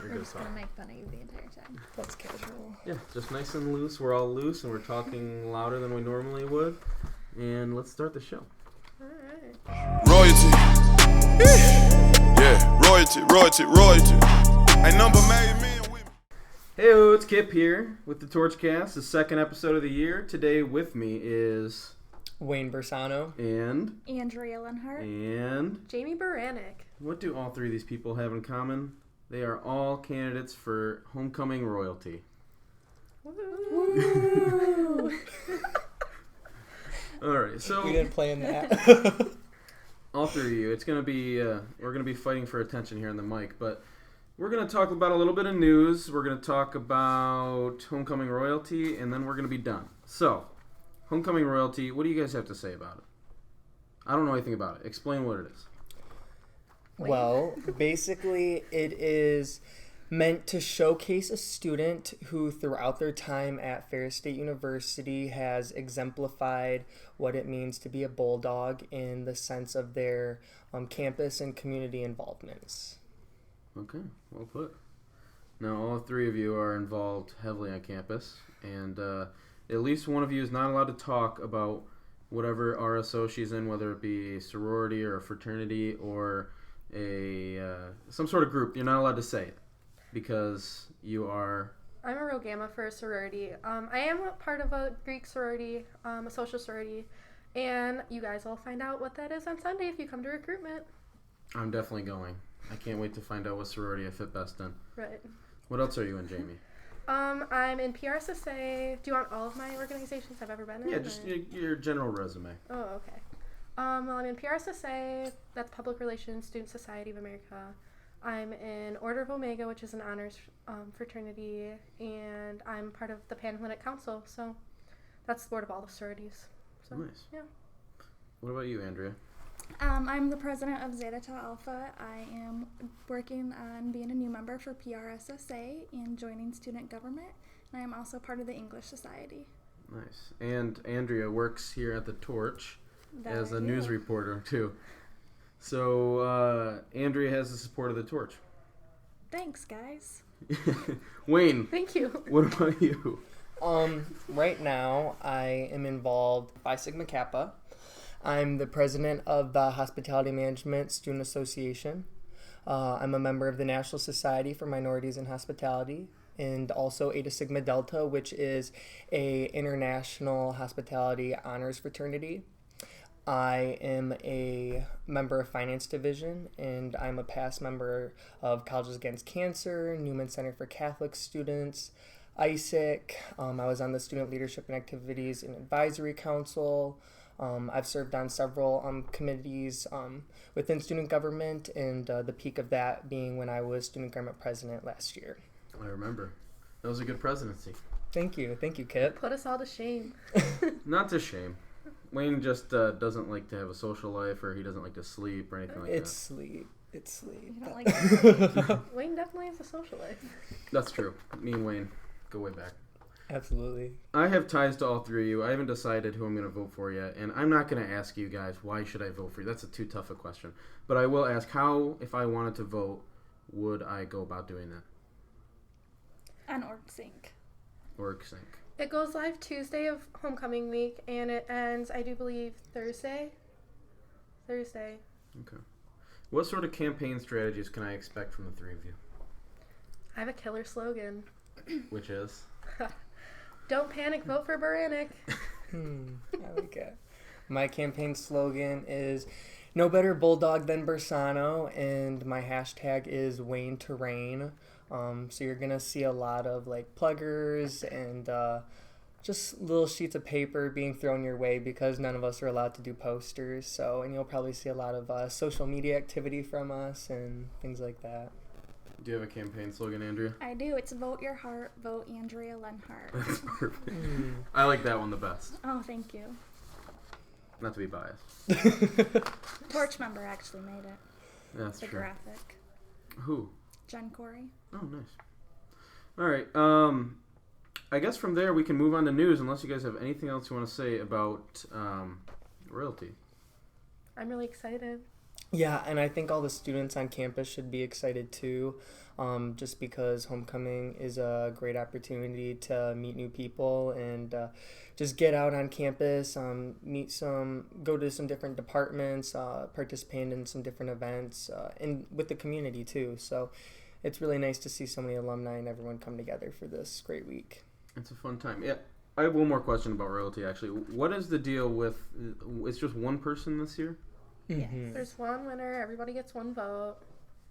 We're just going to make fun of you the entire time. That's casual. Yeah, just nice and loose. We're all loose and we're talking louder than we normally would. And let's start the show. Alright. Royalty. Yeah, royalty. Ain't number made men with me. Hey, it's Kip here with the Torchcast, the second episode of the year. Today with me is Wayne Bersano and Andrea Lenhart and Jamie Baranek. What do all three of these people have in common? They are all candidates for homecoming royalty. Woo. All right, so we didn't plan that. all three of you, it's gonna be we're gonna be fighting for attention here on the mic, but we're gonna talk about a little bit of news. We're gonna talk about homecoming royalty, and then we're gonna be done. So, homecoming royalty. What do you guys have to say about it? I don't know anything about it. Explain what it is. Well, basically, it is meant to showcase a student who, throughout their time at Ferris State University, has exemplified what it means to be a bulldog in the sense of their campus and community involvements. Okay, well put. Now, all three of you are involved heavily on campus, and at least one of you is not allowed to talk about whatever RSO she's in, whether it be a sorority or a fraternity or a some sort of group. You're not allowed to say it because you are... I'm a Rho Gamma for a sorority. I am a part of a Greek sorority, a social sorority, and you guys will find out what that is on Sunday if you come to recruitment. I'm definitely going. I can't wait to find out what sorority I fit best in. Right. What else are you in, Jamie? I'm in PRSSA. Do you want all of my organizations I've ever been in? Yeah, just your general resume. Oh, okay. Well, I'm in PRSSA. That's Public Relations Student Society of America. I'm in Order of Omega, which is an honors fraternity, and I'm part of the Panhellenic Council. So that's the board of all the sororities. So, nice. Yeah. What about you, Andrea? I'm the president of Zeta Tau Alpha. I am working on being a new member for PRSSA and joining student government, and I am also part of the English Society. Nice. And Andrea works here at the Torch as a news reporter, too. So, Andrea has the support of the Torch. Thanks, guys. Wayne. Thank you. What about you? Right now, I am involved Phi Sigma Kappa. I'm the president of the Hospitality Management Student Association. I'm a member of the National Society for Minorities in Hospitality, and also Eta Sigma Delta, which is a international hospitality honors fraternity. I am a member of Finance Division, and I'm a past member of Colleges Against Cancer, Newman Center for Catholic Students, ISIC. I was on the Student Leadership and Activities and Advisory Council. I've served on several committees within student government, and the peak of that being when I was student government president last year. I remember. That was a good presidency. Thank you, Kip. Put us all to shame. Not to shame. Wayne just doesn't like to have a social life, or he doesn't like to sleep, or anything like It's that. It's sleep. You don't like to Wayne definitely has a social life. That's true. Me and Wayne go way back. Absolutely. I have ties to all three of you. I haven't decided who I'm going to vote for yet, and I'm not going to ask you guys why should I vote for you. That's too tough a question. But I will ask how, if I wanted to vote, would I go about doing that? on OrgSync. OrgSync. It goes live Tuesday of homecoming week, and it ends, I do believe, Thursday. Okay. What sort of campaign strategies can I expect from the three of you? I have a killer slogan. Which is? Don't panic, vote for Baranek. I like it. My campaign slogan is no better bulldog than Bersano, and my hashtag is Wayne Terrain. So you're going to see a lot of like pluggers and just little sheets of paper being thrown your way because none of us are allowed to do posters. So, and you'll probably see a lot of social media activity from us and things like that. Do you have a campaign slogan, Andrea? I do. It's vote your heart, vote Andrea Lenhart. That's perfect. I like that one the best. Oh, thank you. Not to be biased. Torch member actually made it. That's the true. graphic. Who? Jen Corey. Oh, nice. All right. I guess from there we can move on to news unless you guys have anything else you want to say about royalty. I'm really excited. Yeah, and I think all the students on campus should be excited too, just because homecoming is a great opportunity to meet new people and just get out on campus, go to some different departments, participate in some different events, and with the community too. So it's really nice to see so many alumni and everyone come together for this great week. It's a fun time. Yeah, I have one more question about royalty, actually. What is the deal with, it's just one person this year? Mm-hmm. There's one winner. Everybody gets one vote.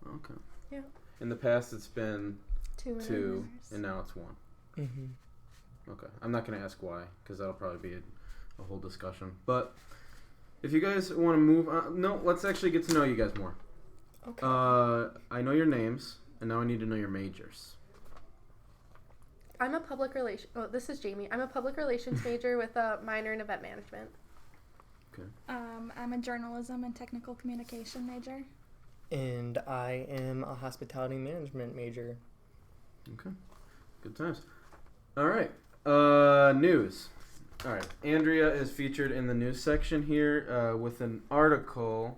Okay. Yeah. In the past, it's been Two winners. two, and now it's one. Mm-hmm. Okay. I'm not going to ask why, because that'll probably be a whole discussion. But if you guys want to move on, no, let's actually get to know you guys more. Okay. I know your names, and now I need to know your majors. I'm a public relations. Oh, this is Jamie. I'm a public relations major with a minor in event management. I'm a journalism and technical communication major. And I am a hospitality management major. Okay. Good times. All right. News. All right. Andrea is featured in the news section here with an article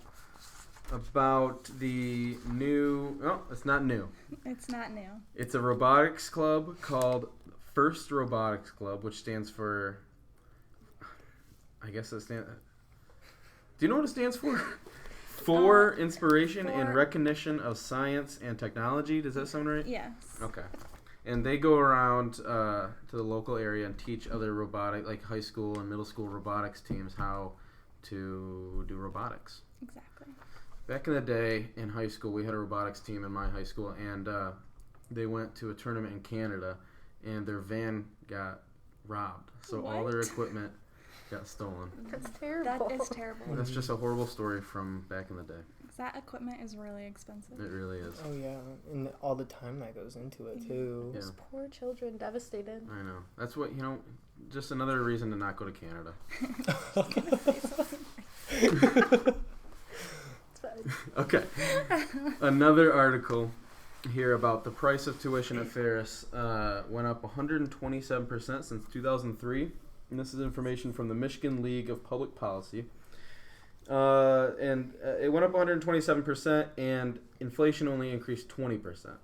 about the new... Oh, it's not new. It's not new. It's a robotics club called First Robotics Club, which stands for... I guess it stands... Do you know what it stands for? For inspiration and recognition of science and technology. Does that sound right? Yes. Okay. And they go around to the local area and teach other robotic, like high school and middle school robotics teams how to do robotics. Exactly. Back in the day in high school, we had a robotics team in my high school, and they went to a tournament in Canada, and their van got robbed. So all their equipment got stolen. That's terrible. That is terrible. That's just a horrible story from back in the day. That equipment is really expensive. It really is. Oh yeah, and all the time that goes into it too. Yeah. Those poor children, devastated. I know. That's what, just another reason to not go to Canada. Okay. Another article here about the price of tuition at Ferris went up 127% since 2003. And this is information from the Michigan League of Public Policy. And it went up 127%, and inflation only increased 20%.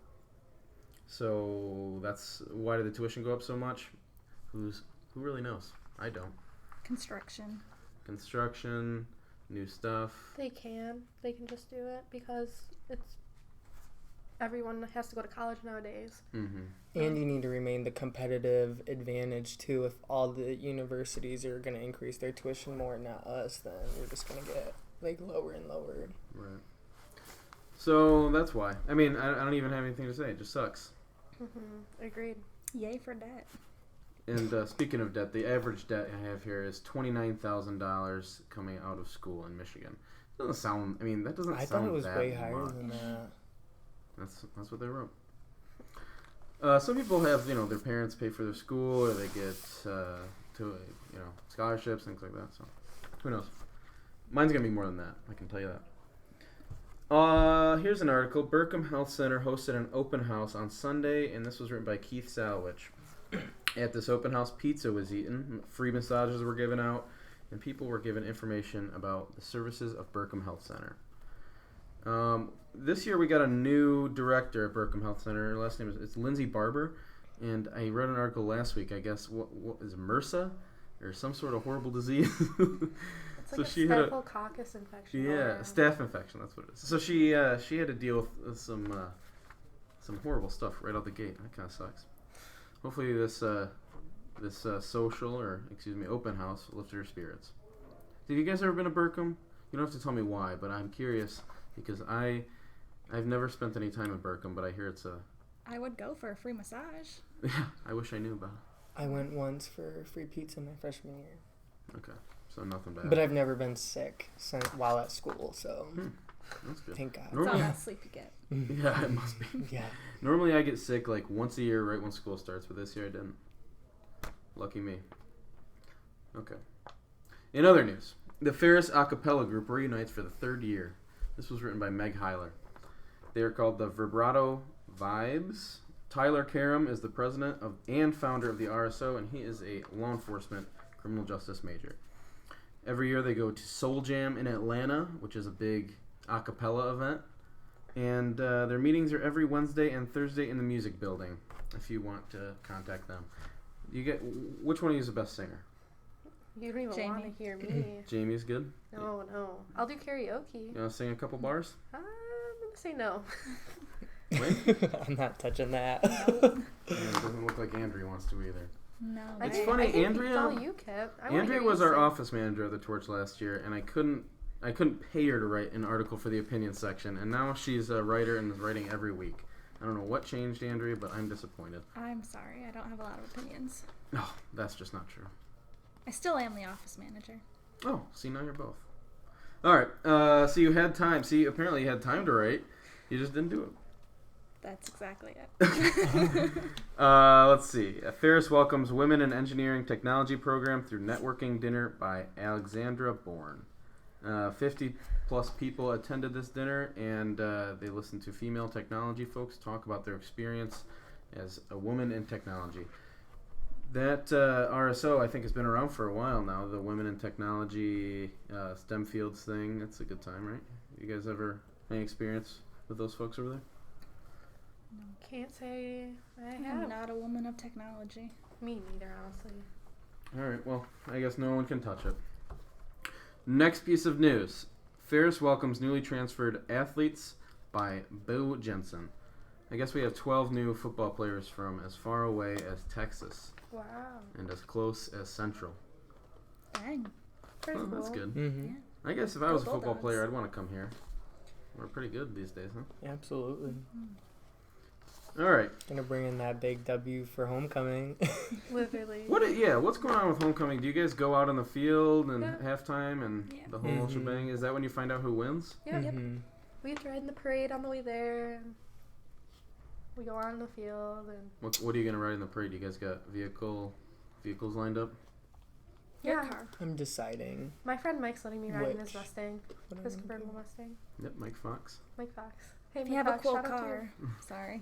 So that's why did the tuition go up so much? Who really knows? I don't. Construction, new stuff. They can just do it because everyone has to go to college nowadays. Mm-hmm. And you need to remain the competitive advantage too. If all the universities are going to increase their tuition more, not us, then we're just going to get lower and lower. Right. So that's why. I mean, I don't even have anything to say. It just sucks. Mm-hmm. Agreed. yay for debt. And speaking of debt, the average debt I have here is $29,000 coming out of school in Michigan. Doesn't sound. I mean, that doesn't. I sound thought it was that way higher much. than that. That's what they wrote. Some people have their parents pay for their school, or they get scholarships, things like that. So who knows? Mine's gonna be more than that. I can tell you that. Here's an article. Burkham Health Center hosted an open house on Sunday, and this was written by Keith Salwich. At this open house, pizza was eaten, free massages were given out, and people were given information about the services of Burkham Health Center. This year we got a new director at Burkham Health Center. Her last name is Lindsay Barber, and I read an article last week. I guess what is MRSA or some sort of horrible disease. It's like a staphylococcus infection. Yeah, staph infection. That's what it is. So she had to deal with some horrible stuff right out the gate. That kind of sucks. Hopefully this open house lifted her spirits. Have you guys ever been to Burkham? You don't have to tell me why, but I'm curious because I've never spent any time in Burkham, but I hear it's a... I would go for a free massage. Yeah, I wish I knew about it. I went once for free pizza my freshman year. Okay, so nothing bad. But I've never been sick while at school, so That's good. thank God. It's all that sleep you get. Yeah, it must be. Yeah. Normally I get sick like once a year right when school starts, but this year I didn't. Lucky me. Okay. In other news, the Ferris a cappella group reunites for the third year. This was written by Meg Heiler. They are called the Vibrato Vibes. Tyler Karam is the president and founder of the RSO, and he is a law enforcement criminal justice major. Every year they go to Soul Jam in Atlanta, which is a big a cappella event. And their meetings are every Wednesday and Thursday in the music building, if you want to contact them. Which one of you is the best singer? You don't even Jamie. want to hear me. Jamie's good? No. I'll do karaoke. You want to sing a couple bars? I'm going to say no. I'm not touching that. Yeah, it doesn't look like Andrea wants to either. No. It's I funny, think Andrea. It's all you, Kip. I wanna Andrea hear was you our sing. office manager of the Torch last year, and I couldn't pay her to write an article for the opinion section, and now she's a writer and is writing every week. I don't know what changed, Andrea, but I'm disappointed. I'm sorry. I don't have a lot of opinions. Oh, that's just not true. I still am the office manager. Oh, see, now you're both. All right, so you had time. See, apparently you had time to write. You just didn't do it. That's exactly it. Let's see. Ferris welcomes Women in Engineering Technology program through networking dinner by Alexandra Bourne. 50 plus people attended this dinner, and they listened to female technology folks talk about their experience as a woman in technology. That RSO, I think, has been around for a while now, the Women in Technology STEM fields thing. That's a good time, right? You guys ever any experience with those folks over there? Can't say I I'm have. not a woman of technology. Me neither, honestly. All right, well, I guess no one can touch it. Next piece of news. Ferris welcomes newly transferred athletes by Bo Jensen. I guess we have 12 new football players from as far away as Texas Wow. and as close as Central. Dang. Pretty Oh, cool. that's good. Mm-hmm. Yeah. I guess if I was a Go football Bulldogs. player, I'd want to come here. We're pretty good these days, huh? Absolutely. All right. Gonna bring in that big W for homecoming. Literally. What's going on with homecoming? Do you guys go out on the field and Yeah. halftime and Yeah. the whole Mhm. shebang? Is that when you find out who wins? Yeah. Mhm. We have to ride in the parade on the way there. And we go out in the field and What are you gonna ride in the parade? You guys got vehicles lined up? Your yeah. car. I'm deciding. My friend Mike's letting me ride in his Which? Mustang, What his I'm gonna convertible do. Mustang. Yep, Mike Fox. Mike Fox. Hey, If you Mike have a Fox, cool shout out to car. Sorry.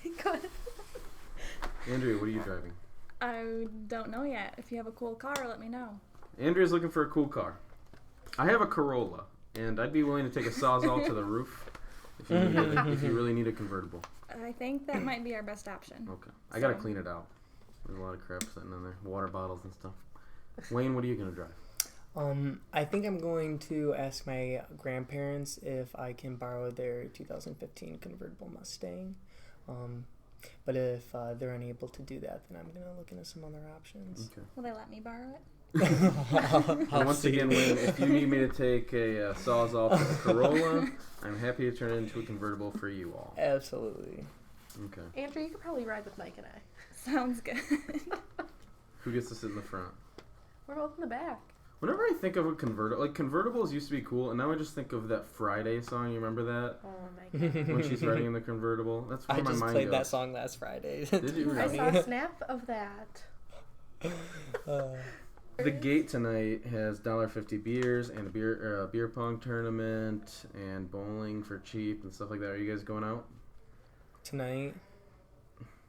you. Go ahead. Andrea, what are you driving? I don't know yet. If you have a cool car, let me know. Andrea's looking for a cool car. I have a Corolla, and I'd be willing to take a Sawzall to the roof if you really need a convertible. I think that might be our best option. Okay. I gotta So- clean it out. There's a lot of crap sitting in there. Water bottles and stuff. Wayne, what are you gonna drive? I think I'm going to ask my grandparents if I can borrow their 2015 convertible Mustang. But if they're unable to do that, then I'm gonna look into some other options. Okay. Will they let me borrow it? And once again, Wayne, if you need me to take a Sawzall to the Corolla, I'm happy to turn it into a convertible for you all. Absolutely. Okay. Andrew, you could probably ride with Mike and I. Sounds good. Who gets to sit in the front? We're both in the back. Whenever I think of a convertible, like convertibles used to be cool, and now I just think of that Friday song. You remember that? Oh my god. When she's riding in the convertible. That's where I my just mind played goes. that song last Friday. Did you I really? saw a snap of that. The gate tonight has $1.50 beers and a beer pong tournament and bowling for cheap and stuff like that. Are you guys going out? Tonight?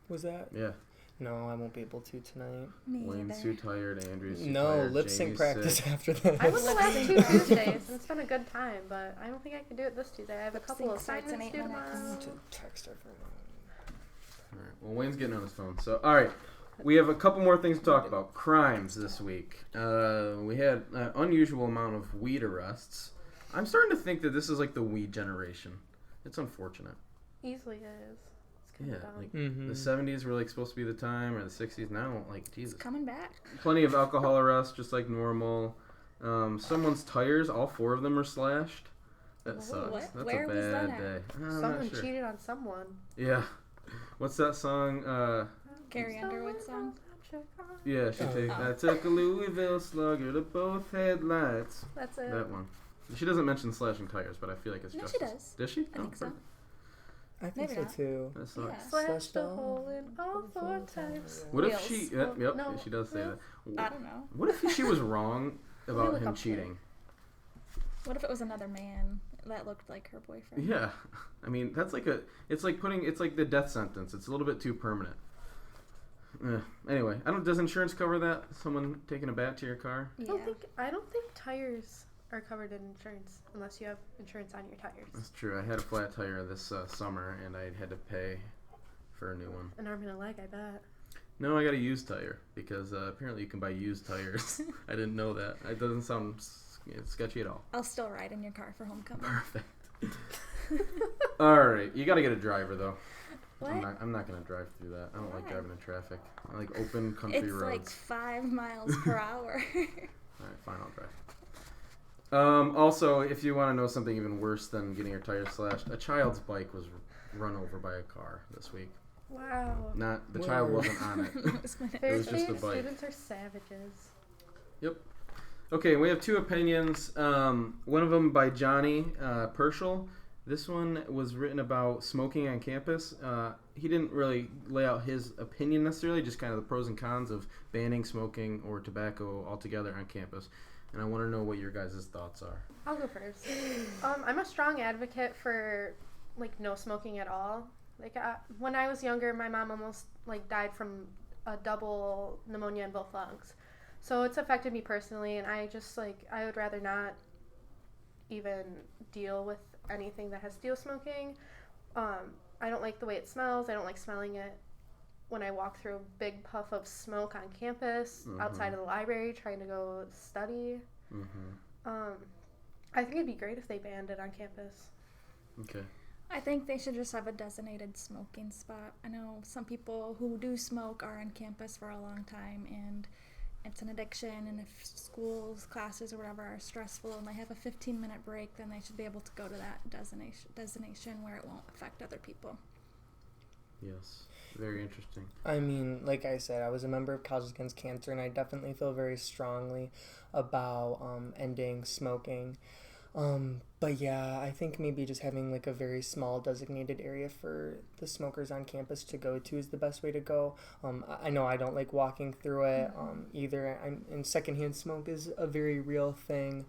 Was that? Yeah. No, I won't be able to tonight. Me Wayne's either. too tired. Andrew's too No, tired. lip sync Jamie's practice sick. after that. I went the last 2 Tuesdays, and it's been a good time, but I don't think I can do it this Tuesday. I have a Lip couple sync of starts in assignments 8 due minutes. tomorrow. To text everyone. All right. Well, Wayne's getting on his phone. So, all right. We have a couple more things to talk about. Crimes this week. We had an unusual amount of weed arrests. I'm starting to think that this is like the weed generation. It's unfortunate. Easily is. It's kind Yeah, of dumb. like Mm-hmm. the 70s were like supposed to be the time, or the 60s. Now, like It's Jesus, coming back. plenty of alcohol arrests, just like normal. Someone's tires, all 4 of them are slashed. That sucks. What? That's Where a was that bad at? day. I'm Someone not sure. cheated on someone. Yeah. What's that song? Carrie Underwood song. Yeah, I took a Louisville Slugger to both headlights. That's it. That one. She doesn't mention slashing tires, but I feel like it's No, just. she does. Does she? I think so. I think Maybe so not. too. That sucks. Yeah. Slashed a all hole in all 4 times. What if Wheels. she? Yep, No, she does say wheels. that. I don't know. What if she was wrong about look him up for it. cheating? What if it was another man that looked like her boyfriend? Yeah, I mean that's like it's like the death sentence. It's a little bit too permanent. Anyway, does insurance cover that? Someone taking a bat to your car? Yeah. I don't think tires are covered in insurance unless you have insurance on your tires. That's true. I had a flat tire this summer, and I had to pay for a new one. An arm and a leg, I bet. No, I got a used tire because apparently you can buy used tires. I didn't know that. It doesn't sound sketchy at all. I'll still ride in your car for homecoming. Perfect. All right, you got to get a driver though. What? I'm not gonna drive through that. I don't like Why? driving in traffic. I like open country It's roads. like 5 miles per hour. All right, fine, I'll drive. Also, if you want to know something even worse than getting your tires slashed, a child's bike was run over by a car this week. Wow. Not the child wasn't on it. That was my next It was Fair just the State bike. students are savages. Okay, we have 2 opinions. One of them by Johnny Pershel. This one was written about smoking on campus. He didn't really lay out his opinion necessarily, just kind of the pros and cons of banning smoking or tobacco altogether on campus. And I want to know what your guys' thoughts are. I'll go first. I'm a strong advocate for like no smoking at all. Like when I was younger, my mom almost like died from a double pneumonia in both lungs. So it's affected me personally, and I just I would rather not even deal with anything that has to do with smoking. I don't like the way it smells. I don't like smelling it when I walk through a big puff of smoke on campus, outside of the library, trying to go study. I think it'd be great if they banned it on campus. Okay. I think they should just have a designated smoking spot. I know some people who do smoke are on campus for a long time, and it's an addiction, and if schools, classes, or whatever are stressful and they have a 15-minute break, then they should be able to go to that designation where it won't affect other people. Yes. Very interesting. I mean, like I said, I was a member of Causes Against Cancer, and I definitely feel very strongly about ending smoking. But yeah, I think maybe just having like a very small designated area for the smokers on campus to go to is the best way to go. I know I don't like walking through it either. And secondhand smoke is a very real thing.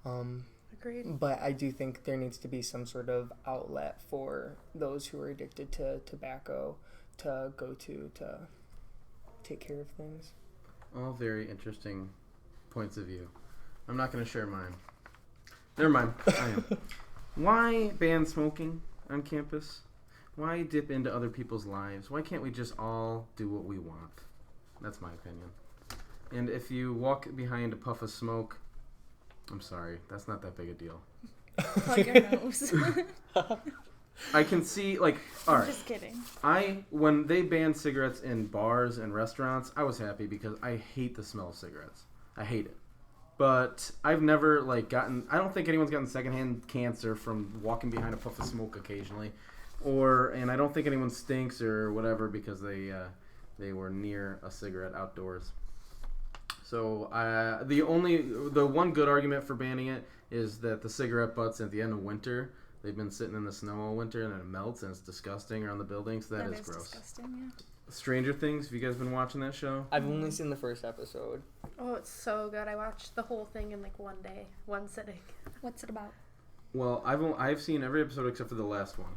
Agreed. But I do think there needs to be some sort of outlet for those who are addicted to tobacco to go to take care of things. All very interesting points of view. I'm not going to share mine. Never mind. I am. Why ban smoking on campus? Why dip into other people's lives? Why can't we just all do what we want? That's my opinion. And if you walk behind a puff of smoke, I'm sorry, that's not that big a deal. Plug your nose. I can see, all I'm right. just kidding. When they banned cigarettes in bars and restaurants, I was happy because I hate the smell of cigarettes. I hate it. But I've never, I don't think anyone's gotten secondhand cancer from walking behind a puff of smoke occasionally. And I don't think anyone stinks or whatever because they were near a cigarette outdoors. So the one good argument for banning it is that the cigarette butts at the end of winter, they've been sitting in the snow all winter and it melts and it's disgusting around the buildings. That is gross. Disgusting, yeah. Stranger Things, have you guys been watching that show? I've only seen the first episode. Oh, it's so good. I watched the whole thing in one day, one sitting. What's it about? Well, I've seen every episode except for the last one.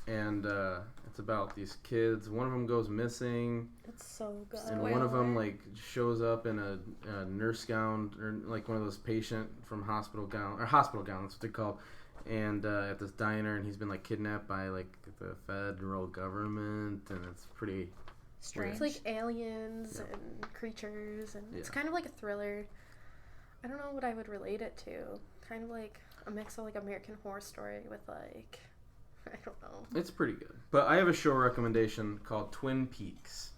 And it's about these kids. One of them goes missing. It's so good. And one of them shows up in a nurse gown or one of those patient from hospital gown, that's what they're called. And at this diner, and he's been kidnapped by the federal government, and it's pretty Strange. It's aliens and creatures, and it's kind of like a thriller. I don't know what I would relate it to. Kind of like a mix of American Horror Story with I don't know. It's pretty good. But I have a show recommendation called Twin Peaks.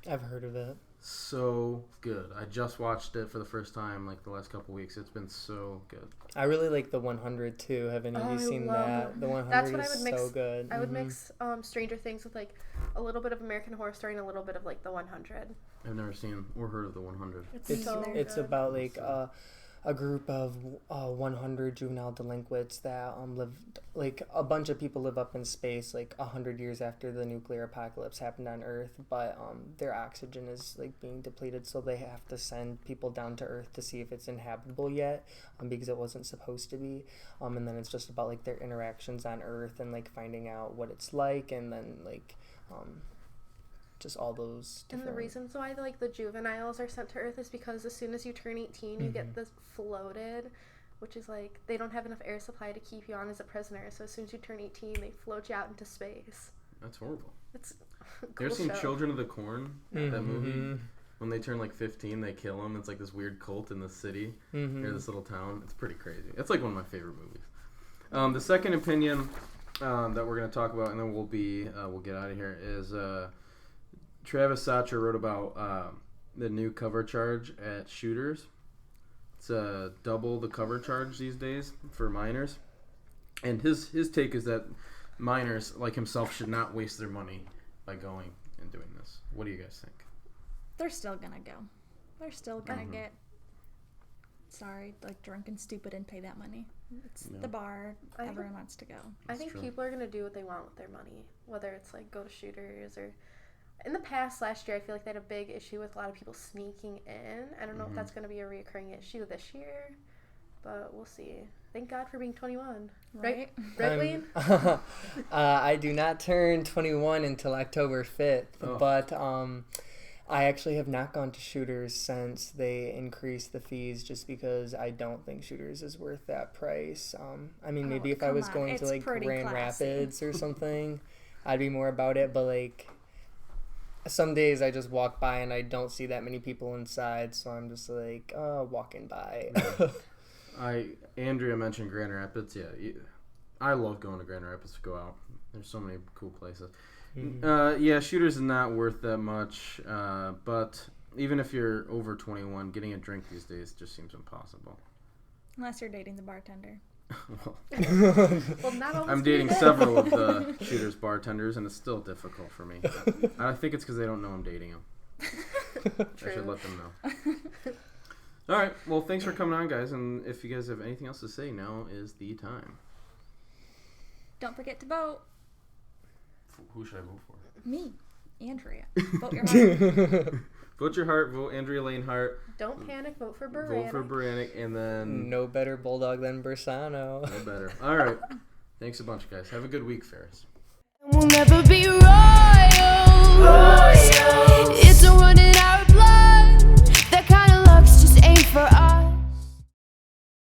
I've heard of it. So good. I just watched it for the first time the last couple weeks. It's been so good. I really like the 100 too. Have any of you seen that? The 100 That's what I would is mix. so good. I would mix Stranger Things with a little bit of American Horror Story and a little bit of the 100. I've never seen or heard of the 100. It's so good. It's about a group of 100 juvenile delinquents that live a bunch of people live up in space 100 years after the nuclear apocalypse happened on Earth, but their oxygen is being depleted, so they have to send people down to Earth to see if it's inhabitable yet, because it wasn't supposed to be, and then it's just about their interactions on Earth and finding out what it's like, and then just all those different... And the reasons why the juveniles are sent to Earth is because as soon as you turn 18, you get this floated which is like they don't have enough air supply to keep you on as a prisoner. So as soon as you turn 18, they float you out into space. That's horrible. It's a You cool ever seen show. Children of the Corn? That movie? Mm-hmm. When they turn like 15, they kill them. It's like this weird cult in the city near this little town. It's pretty crazy. It's like one of my favorite movies. The second opinion that we're going to talk about, and then we'll get out of here, is Travis Sacher wrote about the new cover charge at shooters. It's double the cover charge these days for minors. And his take is that minors like himself should not waste their money by going and doing this. What do you guys think? They're still gonna go. They're still gonna get, drunk and stupid and pay that money. It's the bar. Everyone wants to go. I think people are going to do what they want with their money, whether it's like go to shooters or... In the past, last year, I feel like they had a big issue with a lot of people sneaking in. I don't know if that's going to be a reoccurring issue this year, but we'll see. Thank God for being 21. Right, Wayne? I do not turn 21 until October 5th, but I actually have not gone to shooters since they increased the fees just because I don't think shooters is worth that price. I mean, maybe if I was going to like Grand Rapids or something, I'd be more about it, but like some days I just walk by and I don't see that many people inside, so I'm just like walking by. Andrea mentioned Grand Rapids. Yeah, I love going to Grand Rapids to go out. There's so many cool places. Shooters is not worth that much, but even if you're over 21, getting a drink these days just seems impossible. Unless you're dating the bartender. Well, not always. I'm dating several of the shooters bartenders, and it's still difficult for me. I think it's because they don't know I'm dating them. I should let them know. All right. Well, thanks for coming on, guys. And if you guys have anything else to say, now is the time. Don't forget to vote. Who should I vote for? Me, Andrea. Vote your heart. Vote your heart. Vote Andrea Lane Hart. Don't panic. Vote for Baranek. Vote for Baranek, and then No better bulldog than Bersano. no better. All right. Thanks a bunch, guys. Have a good week, Ferris. We'll never be royal.